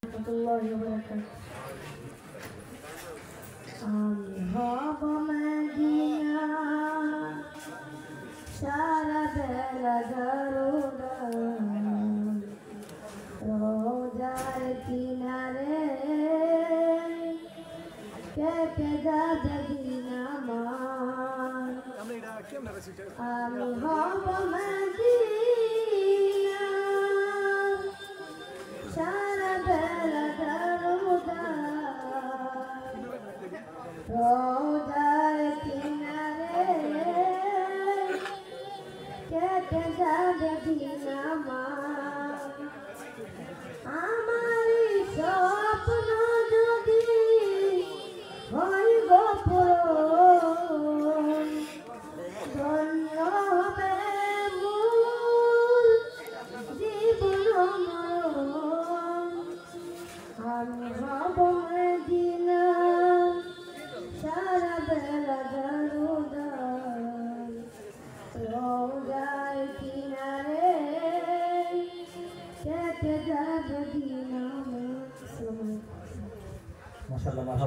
রাহমাতুল্লাহি ওয়া বারাকাতুহু। আমি হব মদিনা সারা বেলা দরুদ রোজার কিনারে কেটে যাবে দিন আমার। আমি হব মদিনা সারা বেলা দরুদ রোজার কিনারে কেটে যাবে দিন আমার। আমারই স্বপ্ন যদি হয় গো পূরণ, ধন্য হবে মূল জীবন মরণ। আমি হব মদিনা সারা বেলা দরুদ রোজার কিনারে কেটে যাবে দিন আমার। মাশাআল্লাহ।